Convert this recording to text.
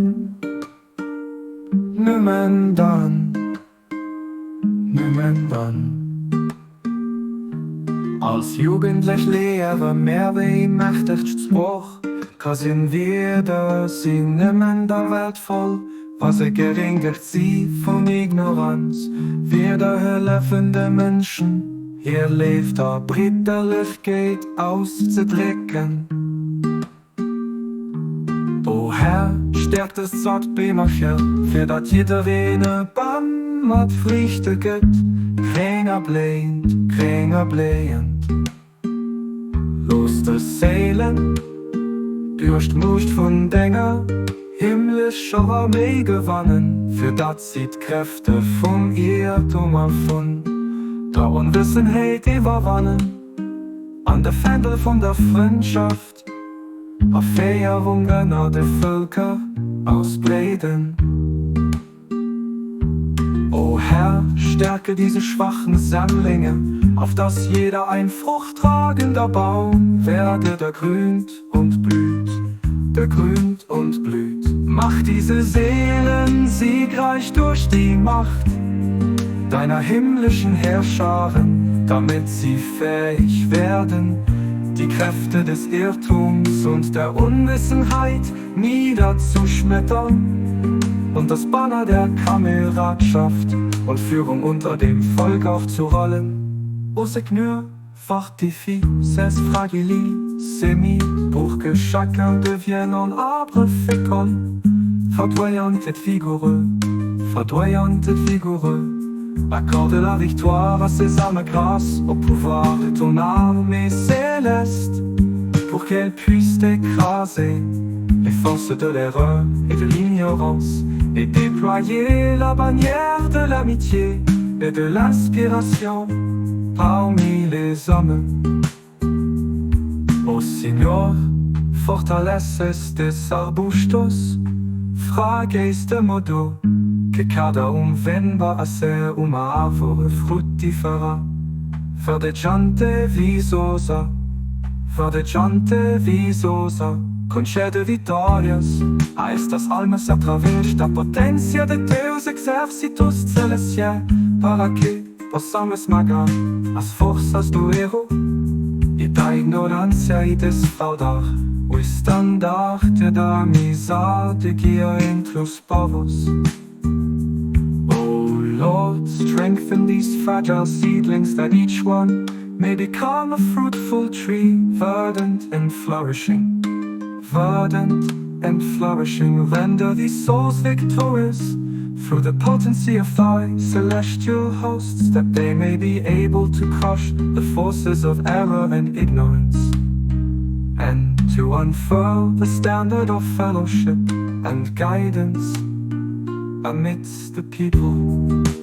dann, nimmer dann, nimmer dann. Als jugendlich Lehrer mehr wie mächtig Spruch, kann sind wieder sie nimmer der Welt voll, was geringert sie von Ignoranz. Wir der helfende Menschen, hier lebt der brüderlich geht auszudrücken. O Herr, stärkt es satt Bemercher, für dat jeder eine Bam mat Frichte gött, keiner blähend. Los des Seelen, durch Must von Dinger, himmlischer Armee gewannen, für dat sieht Kräfte vom Irrtum erfunden. Der Unwissenheit überwannen, an der Fendel von der Freundschaft, auf Feierungen der Völker ausbreiten. O Herr, stärke diese schwachen Sammlinge, auf dass jeder ein fruchttragender Baum werde, der grünt und blüht, der grünt und blüht. Mach diese Seelen siegreich durch die Macht deiner himmlischen Herrscharen, damit sie fähig werden, die Kräfte des Irrtums und der Unwissenheit niederzuschmettern und das Banner der Kameradschaft und Führung unter dem Volk aufzurollen. Au Seigneur, fortifie ces fragiles semis pour que chacun devienne un arbre fécond, verdoyant et vigoureux, verdoyant et vigoureux. Accorde la victoire à ces âmes grâce au pouvoir de ton armée céleste, pour qu'elle puisse écraser les forces de l'erreur et de l'ignorance, et déployer la bannière de l'amitié et de l'inspiration parmi les hommes. Oh Señor, fortalece estes arbustos, fragues de modo, que cada venga a ser una árvore frutífera, verdeggiante visosa, concede vitórias a estas almas através da potência de teus exércitos celestiais, para que possamos esmagar as forças do erro e da ignorância e desfraudar o estandarte da amizade guia entre os povos. Lord, strengthen these fragile seedlings, that each one may become a fruitful tree, verdant and flourishing. Verdant and flourishing, render these souls victorious through the potency of thy celestial hosts, that they may be able to crush the forces of error and ignorance, and to unfurl the standard of fellowship and guidance amidst the people.